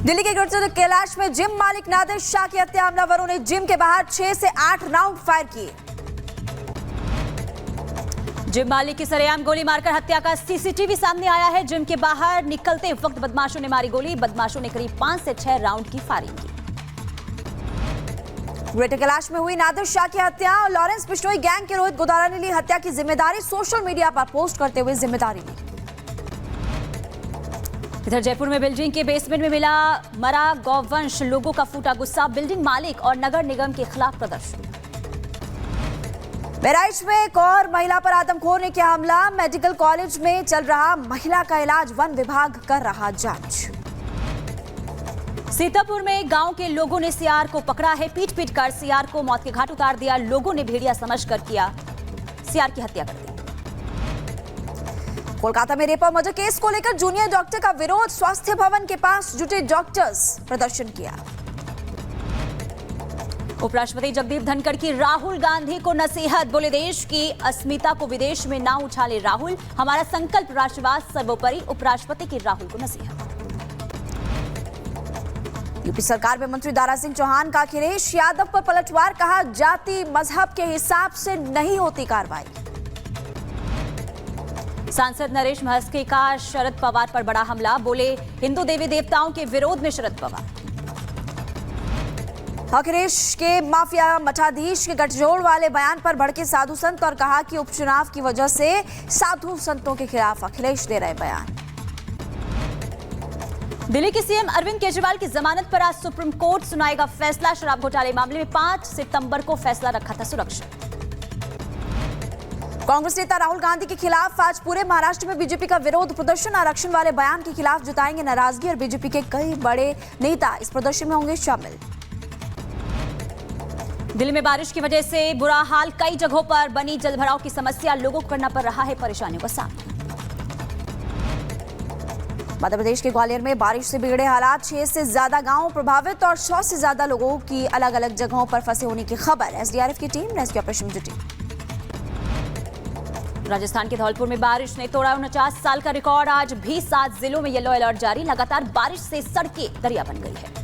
दिल्ली के गिरते कैलाश में जिम मालिक नादिर शाह की हत्या, हमलावरों ने जिम के बाहर 6 से 8 राउंड फायर किए। जिम मालिक की सरेआम गोली मारकर हत्या का सीसीटीवी सामने आया है। जिम के बाहर निकलते वक्त बदमाशों ने मारी गोली। बदमाशों ने करीब 5 से 6 राउंड की फायरिंग की। ग्रेटर कैलाश में हुई नादिर शाह की हत्या और लॉरेंस बिश्नोई गैंग के रोहित गोदारा ने ली हत्या की जिम्मेदारी। सोशल मीडिया पर पोस्ट करते हुए जिम्मेदारी ली। इधर जयपुर में बिल्डिंग के बेसमेंट में मिला मरा गौवंश, लोगों का फूटा गुस्सा। बिल्डिंग मालिक और नगर निगम के खिलाफ प्रदर्शन। बहराइच में एक और महिला पर आदमखोर ने किया हमला। मेडिकल कॉलेज में चल रहा महिला का इलाज, वन विभाग कर रहा जांच। सीतापुर में गांव के लोगों ने सीआर को पकड़ा है। पीट पीट कर सीआर को मौत के घाट उतार दिया। लोगों ने भेड़िया समझकर किया सीआर की हत्या कर दी। कोलकाता में रेप और मर्डर केस को लेकर जूनियर डॉक्टर का विरोध। स्वास्थ्य भवन के पास जुटे डॉक्टर्स प्रदर्शन किया। उपराष्ट्रपति जगदीप धनखड़ की राहुल गांधी को नसीहत। बोले, देश की अस्मिता को विदेश में ना उछाले राहुल, हमारा संकल्प राष्ट्रवाद सर्वोपरि। उपराष्ट्रपति की राहुल को नसीहत। यूपी सरकार में मंत्री दारा सिंह चौहान का अखिलेश यादव पर पलटवार, कहा जाति मजहब के हिसाब से नहीं होती कार्रवाई। सांसद नरेश महस्के का शरद पवार पर बड़ा हमला। बोले, हिंदू देवी देवताओं के विरोध में शरद पवार। अखिलेश के माफिया मठाधीश के गठजोड़ वाले बयान पर भड़के साधु संत और कहा कि उपचुनाव की वजह से साधु संतों के खिलाफ अखिलेश दे रहे बयान। दिल्ली के सीएम अरविंद केजरीवाल की जमानत पर आज सुप्रीम कोर्ट सुनाएगा फैसला। शराब घोटाले मामले में 5 सितंबर को फैसला रखा था सुरक्षित। कांग्रेस नेता राहुल गांधी के खिलाफ आज पूरे महाराष्ट्र में बीजेपी का विरोध प्रदर्शन। आरक्षण वाले बयान के खिलाफ जताएंगे नाराजगी और बीजेपी के कई बड़े नेता इस प्रदर्शन में होंगे शामिल। दिल्ली में बारिश की वजह से बुरा हाल, कई जगहों पर बनी जलभराव की समस्या। लोगों को करना पड़ रहा है परेशानियों का सामना। मध्य प्रदेश के ग्वालियर में बारिश से बिगड़े हालात, 6 से ज्यादा गांव प्रभावित और 100 से ज्यादा लोगों की अलग अलग जगहों पर फंसे होने की खबर। एसडीआरएफ की टीम रेस्क्यू ऑपरेशन में जुटी। राजस्थान के धौलपुर में बारिश ने तोड़ा 49 साल का रिकॉर्ड। आज भी 7 जिलों में येलो अलर्ट जारी। लगातार बारिश से सड़कें दरिया बन गई है।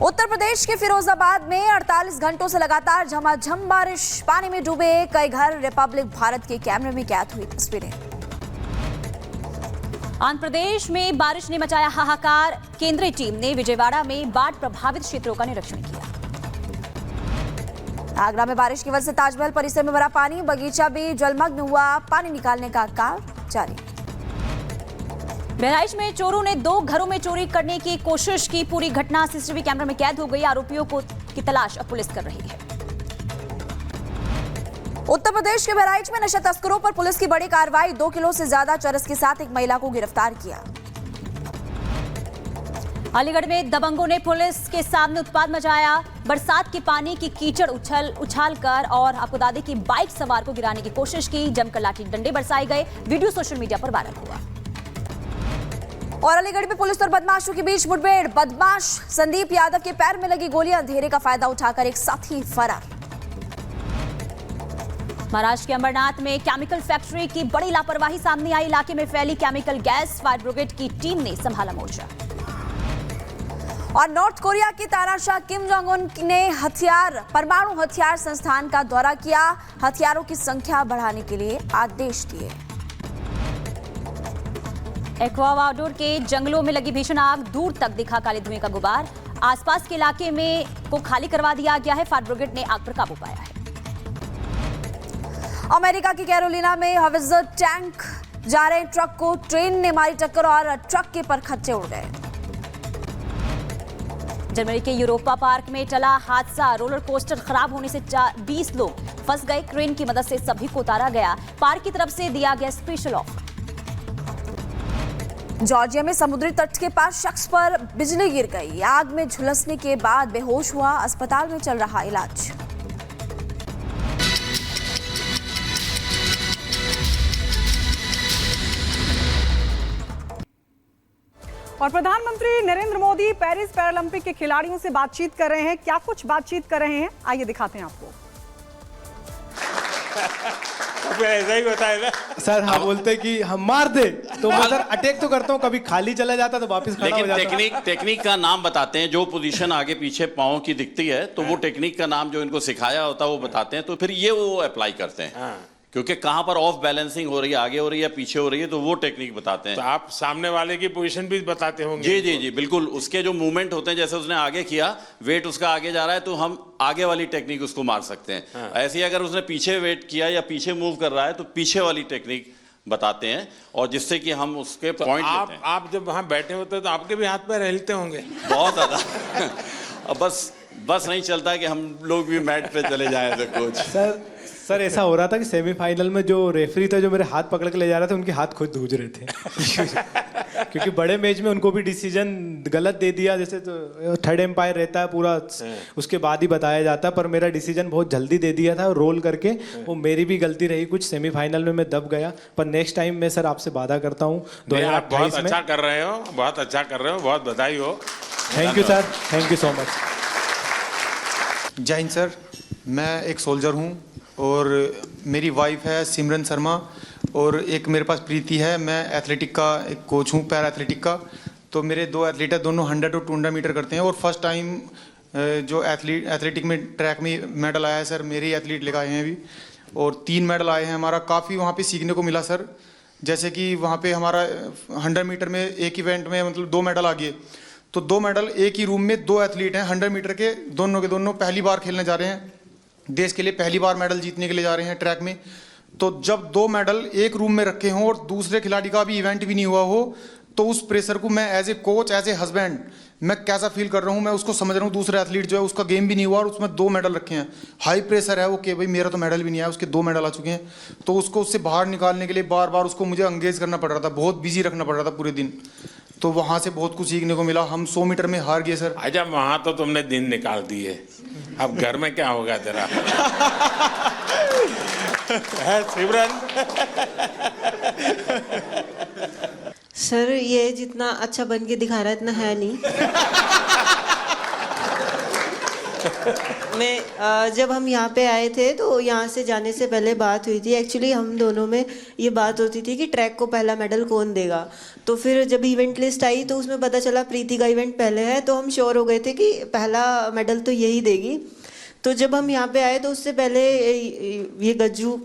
उत्तर प्रदेश के फिरोजाबाद में 48 घंटों से लगातार झमाझम बारिश, पानी में डूबे कई घर। रिपब्लिक भारत के कैमरे में कैद हुई तस्वीरें। आंध्र प्रदेश में बारिश ने मचाया हाहाकार। केंद्रीय टीम ने विजयवाड़ा में बाढ़ प्रभावित क्षेत्रों का निरीक्षण किया। आगरा में बारिश की वजह से ताजमहल परिसर में भरा पानी, बगीचा भी जलमग्न हुआ। पानी निकालने का कार्य जारी। बहराइच में चोरों ने 2 घरों में चोरी करने की कोशिश की। पूरी घटना सीसीटीवी कैमरे में कैद हो गई। आरोपियों की तलाश अब पुलिस कर रही है। उत्तर प्रदेश के बहराइच में नशा तस्करों पर पुलिस की बड़ी कार्रवाई। 2 किलो से ज्यादा चरस के साथ एक महिला को गिरफ्तार किया। अलीगढ़ में दबंगों ने पुलिस के सामने उत्पात मचाया। बरसात के पानी की कीचड़ उछाल कर और आपको बता दें कि बाइक सवार को गिराने की कोशिश की। जमकर लाठी डंडे बरसाए गए। वीडियो सोशल मीडिया पर वायरल हुआ। और अलीगढ़ में पुलिस और बदमाशों के बीच मुठभेड़। बदमाश संदीप यादव के पैर में लगी गोली, अंधेरे का फायदा उठाकर एक साथी फरार। महाराष्ट्र के अंबरनाथ में केमिकल फैक्ट्री की बड़ी लापरवाही सामने आई। इलाके में फैली केमिकल गैस। फायर ब्रिगेड की टीम ने संभाला मोर्चा। और नॉर्थ कोरिया के तानाशाह किम जोंग उन ने परमाणु हथियार संस्थान का दौरा किया। हथियारों की संख्या बढ़ाने के लिए आदेश दिए। एक्वाडोर के जंगलों में लगी भीषण आग, दूर तक दिखा काले धुएं का गुबार। आसपास के इलाके में को खाली करवा दिया गया है। फायर ब्रिगेड ने आग पर काबू पाया है। अमेरिका की कैरोलिना में हवित्जर टैंक जा रहे ट्रक को ट्रेन ने मारी टक्कर और ट्रक के परखच्चे उड़ गए। जर्मनी के यूरोपा पार्क में चला हादसा। रोलर कोस्टर खराब होने से 20 लोग फंस गए। क्रेन की मदद से सभी को उतारा गया। पार्क की तरफ से दिया गया स्पेशल ऑफर। जॉर्जिया में समुद्री तट के पास शख्स पर बिजली गिर गई। आग में झुलसने के बाद बेहोश हुआ। अस्पताल में चल रहा इलाज। और प्रधानमंत्री नरेंद्र मोदी पेरिस पैरालंपिक के खिलाड़ियों से बातचीत कर रहे हैं। क्या कुछ बातचीत कर रहे हैं, आइए दिखाते हैं आपको। ऐसा ही बताया ना। सर हम बोलते कि हम मार दे, तो मैं सर अटैक तो करता हूँ, कभी खाली चला जाता तो वापस खड़ा हो लेकिन जाता। टेक्निक का नाम बताते हैं, जो पोजीशन आगे पीछे पाँव की दिखती है तो वो टेक्निक का नाम जो इनको सिखाया होता है वो बताते हैं, तो फिर ये वो अप्लाई करते हैं। क्योंकि कहां पर ऑफ बैलेंसिंग हो रही है, आगे हो रही है, पीछे हो रही है, तो वो टेक्निक बताते हैं। तो आप सामने वाले की पोजीशन भी बताते होंगे? जी जी जी बिल्कुल, उसके जो मूवमेंट होते हैं, जैसे उसने आगे किया, वेट उसका आगे जा रहा है तो हम आगे वाली टेक्निक उसको मार सकते हैं। ऐसे ही अगर उसने पीछे वेट किया या पीछे मूव कर रहा है तो पीछे वाली टेक्निक बताते हैं, और जिससे कि हम उसके पॉइंट लेते हैं। आप जब वहां बैठे होते हैं तो आपके भी हाथ पैर हिलते होंगे? बहुत ज्यादा। अब बस नहीं चलता कि हम लोग भी मैट पे चले जाए तो कोच। सर ऐसा हो रहा था कि सेमीफाइनल में जो रेफरी थे जो मेरे हाथ पकड़ के ले जा रहे थे, उनके हाथ खुद धूज रहे थे। क्योंकि बड़े मैच में उनको भी डिसीजन गलत दे दिया, जैसे तो थर्ड एम्पायर रहता है पूरा, उसके बाद ही बताया जाता है, पर मेरा डिसीजन बहुत जल्दी दे दिया था रोल करके। वो मेरी भी गलती रही कुछ, सेमीफाइनल में मैं दब गया, पर नेक्स्ट टाइम मैं सर आपसे वादा करता हूँ 2028 में। बहुत अच्छा कर रहे हो, बहुत अच्छा कर रहे हो, बहुत बधाई हो। Thank you sir, thank you so much. जय हिंद सर, मैं एक सोल्जर हूँ और मेरी वाइफ है सिमरन शर्मा, और एक मेरे पास प्रीति है। मैं एथलेटिक का एक कोच हूँ, पैरा एथलेटिक का। तो मेरे दो एथलीट है, दोनों 100 और 200 मीटर करते हैं, और फर्स्ट टाइम जो एथलेटिक में ट्रैक में मेडल आया है सर, मेरे ही एथलीट लेकर आए हैं अभी, और 3 मेडल आए हैं। हमारा काफ़ी वहाँ पे सीखने को मिला सर, जैसे कि वहाँ पे हमारा 100 मीटर में एक इवेंट में मतलब 2 मेडल आ गए, तो 2 मेडल एक ही रूम में 2 एथलीट हैं 100 मीटर के, दोनों के दोनों पहली बार खेलने जा रहे हैं, देश के लिए पहली बार मेडल जीतने के लिए जा रहे हैं ट्रैक में। तो जब 2 मेडल एक रूम में रखे हों और दूसरे खिलाड़ी का भी इवेंट भी नहीं हुआ हो, तो उस प्रेशर को मैं as a coach, as a husband, मैं कैसा फील कर रहा हूँ, मैं उसको समझ रहा हूँ। दूसरा एथलीट जो है उसका गेम भी नहीं हुआ और उसमें 2 मेडल रखे हैं, हाई प्रेशर है वो कि भाई मेरा तो मेडल भी नहीं आया, उसके 2 मेडल आ चुके हैं। तो उसको उससे बाहर निकालने के लिए बार बार उसको मुझे एंगेज करना पड़ रहा था, बहुत बिजी रखना पड़ रहा था पूरे दिन। तो वहाँ से बहुत कुछ सीखने को मिला। हम 100 मीटर में हार गए सर। अच्छा, वहां तो तुमने दिन निकाल दिए, अब घर में क्या होगा तेरा? है सिमरन? सर ये जितना अच्छा बन के दिखा रहा है इतना है नहीं। मैं जब हम यहाँ पे आए थे तो यहाँ से जाने से पहले बात हुई थी, एक्चुअली हम दोनों में ये बात होती थी कि ट्रैक को पहला मेडल कौन देगा। तो फिर जब इवेंट लिस्ट आई तो उसमें पता चला प्रीति का इवेंट पहले है, तो हम श्योर हो गए थे कि पहला मेडल तो यही देगी। तो जब हम यहाँ पे आए तो उससे पहले ये गज्जू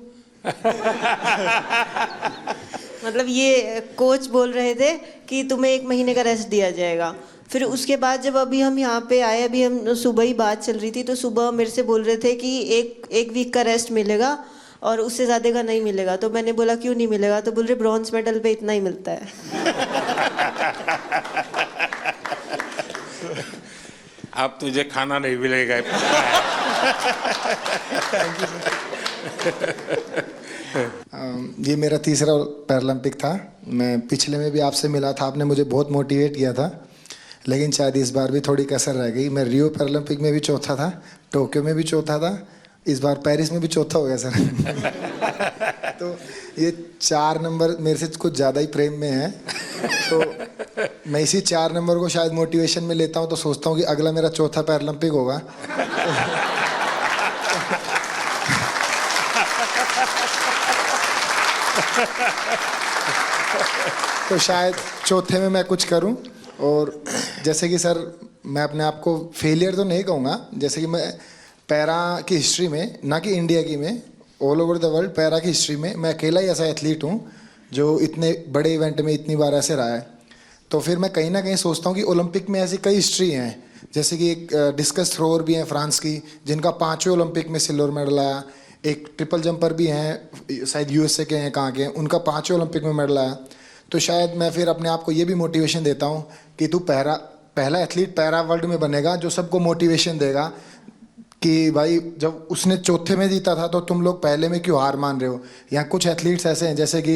मतलब ये कोच बोल रहे थे कि तुम्हें 1 महीने का रेस्ट दिया जाएगा। फिर उसके बाद जब अभी हम यहाँ पे आए, अभी हम सुबह ही बात चल रही थी, तो सुबह मेरे से बोल रहे थे कि एक वीक का रेस्ट मिलेगा और उससे ज़्यादा का नहीं मिलेगा। तो मैंने बोला क्यों नहीं मिलेगा, तो बोल रहे ब्रॉन्ज मेडल पे इतना ही मिलता है। अब तुझे खाना नहीं मिलेगा। ये मेरा तीसरा पैरालंपिक था। मैं पिछले में भी आपसे मिला था, आपने मुझे बहुत मोटिवेट किया था, लेकिन शायद इस बार भी थोड़ी कसर रह गई। मैं रियो पैरालंपिक में भी चौथा था, टोक्यो में भी चौथा था, इस बार पेरिस में भी चौथा हो गया सर। तो ये 4 नंबर मेरे से कुछ ज़्यादा ही प्रेम में है, तो मैं इसी 4 नंबर को शायद मोटिवेशन में लेता हूँ। तो सोचता हूँ कि अगला मेरा चौथा पैरालंपिक होगा। तो शायद चौथे में मैं कुछ करूं। और जैसे कि सर मैं अपने आप को फेलियर तो नहीं कहूँगा, जैसे कि मैं पैरा की हिस्ट्री में, ना कि इंडिया की में, all over the world para की हिस्ट्री में मैं अकेला ही ऐसा एथलीट हूँ जो इतने बड़े इवेंट में इतनी बार ऐसे रहा है। तो फिर मैं कहीं ना कहीं सोचता हूँ कि ओलंपिक में ऐसी कई हिस्ट्री हैं, जैसे कि एक डिस्कस थ्रोअर भी हैं फ्रांस की, जिनका 5वें ओलंपिक में सिल्वर मेडल आया। एक ट्रिपल जंपर भी हैं, शायद यूएसए के हैं, कहाँ के हैं, उनका 5वें ओलंपिक में मेडल आया। तो शायद मैं फिर अपने आप को ये भी मोटिवेशन देता हूँ कि तू पहला एथलीट पैरा वर्ल्ड में बनेगा जो सबको मोटिवेशन देगा कि भाई जब उसने चौथे में जीता था तो तुम लोग पहले में क्यों हार मान रहे हो। यहाँ कुछ एथलीट्स ऐसे हैं, जैसे कि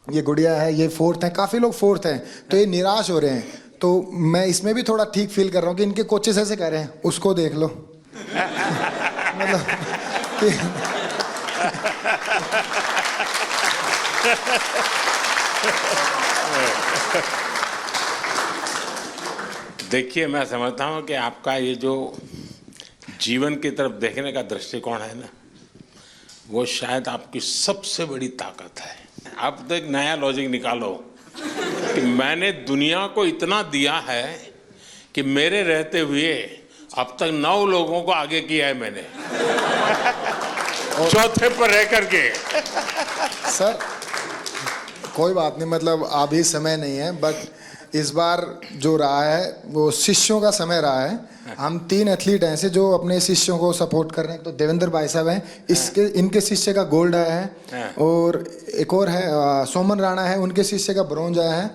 ये गुड़िया है, ये 4th हैं, काफ़ी लोग 4th हैं, तो ये निराश हो रहे हैं। तो मैं इसमें भी थोड़ा ठीक फील कर रहा हूँ कि इनके कोचेस ऐसे कह रहे हैं, उसको देख लो। मतलब देखिए, मैं समझता हूँ कि आपका ये जो जीवन की तरफ देखने का दृष्टिकोण है ना, वो शायद आपकी सबसे बड़ी ताकत है। आप तो एक नया लॉजिक निकालो कि मैंने दुनिया को इतना दिया है कि मेरे रहते हुए अब तक 9 लोगों को आगे किया है मैंने, चौथे पर रह करके। सर कोई बात नहीं, मतलब अभी समय नहीं है, बट इस बार जो रहा है वो शिष्यों का समय रहा है। हम 3 एथलीट हैं ऐसे जो अपने शिष्यों को सपोर्ट कर रहे हैं। तो देवेंद्र भाई साहब हैं, इनके शिष्य का गोल्ड आया है, और एक और है सोमन राणा है, उनके शिष्य का ब्रॉन्ज आया है।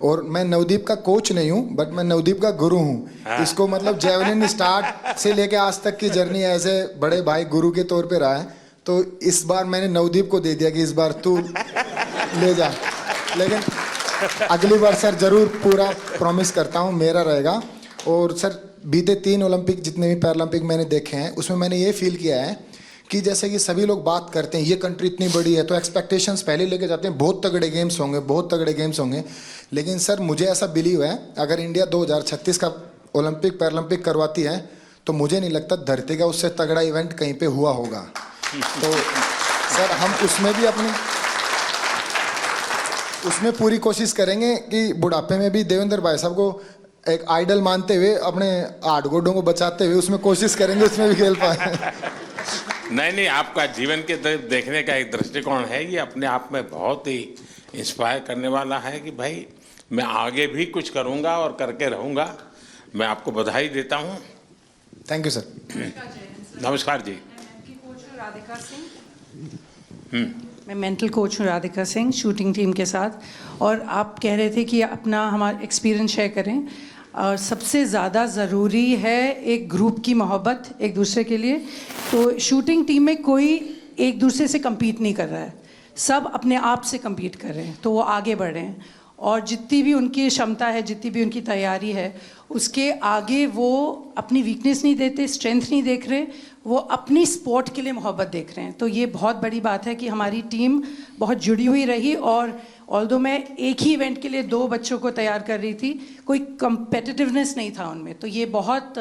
और मैं नवदीप का कोच नहीं हूँ, बट मैं नवदीप का गुरु हूँ। इसको मतलब जेवलिन स्टार्ट से लेके आज तक की जर्नी ऐसे बड़े भाई गुरु के तौर पे रहा है। तो इस बार मैंने नवदीप को दे दिया कि इस बार तू ले जा, लेकिन अगली बार सर जरूर पूरा प्रॉमिस करता हूँ मेरा रहेगा। और सर बीते 3 ओलंपिक जितने भी पैरालंपिक मैंने देखे हैं उसमें मैंने ये फील किया है कि जैसे कि सभी लोग बात करते हैं ये कंट्री इतनी बड़ी है तो एक्सपेक्टेशंस पहले लेके जाते हैं, बहुत तगड़े गेम्स होंगे, बहुत तगड़े गेम्स होंगे। लेकिन सर मुझे ऐसा बिलीव है अगर इंडिया 2036 का ओलंपिक पैरालंपिक करवाती है तो मुझे नहीं लगता धरती का उससे तगड़ा इवेंट कहीं पे हुआ होगा। तो सर हम उसमें पूरी कोशिश करेंगे कि बुढ़ापे में भी देवेंद्र भाई साहब को एक आइडल मानते हुए अपने 8 गोडों को बचाते हुए उसमें कोशिश करेंगे उसमें भी खेल पाए। नहीं, आपका जीवन के तरफ देखने का एक दृष्टिकोण है, ये अपने आप में बहुत ही इंस्पायर करने वाला है कि भाई मैं आगे भी कुछ करूंगा और करके रहूंगा। मैं आपको बधाई देता हूं। Thank you sir. नमस्कार जी। राधिका सिंह, मैं मेंटल कोच हूँ राधिका सिंह, शूटिंग टीम के साथ। और आप कह रहे थे कि अपना हमारा एक्सपीरियंस शेयर करें, और सबसे ज़्यादा ज़रूरी है एक ग्रुप की मोहब्बत एक दूसरे के लिए। तो शूटिंग टीम में कोई एक दूसरे से compete नहीं कर रहा है, सब अपने आप से compete कर रहे हैं, तो वो आगे बढ़ रहे हैं। और जितनी भी उनकी क्षमता है, जितनी भी उनकी तैयारी है, उसके आगे वो अपनी वीकनेस नहीं देते, स्ट्रेंथ नहीं देख रहे, वो अपनी स्पोर्ट के लिए मोहब्बत देख रहे हैं। तो ये बहुत बड़ी बात है कि हमारी टीम बहुत जुड़ी हुई रही। और ऑल्दो मैं एक ही इवेंट के लिए 2 बच्चों को तैयार कर रही थी, कोई कंपेटिटिवनेस नहीं था उनमें। तो ये बहुत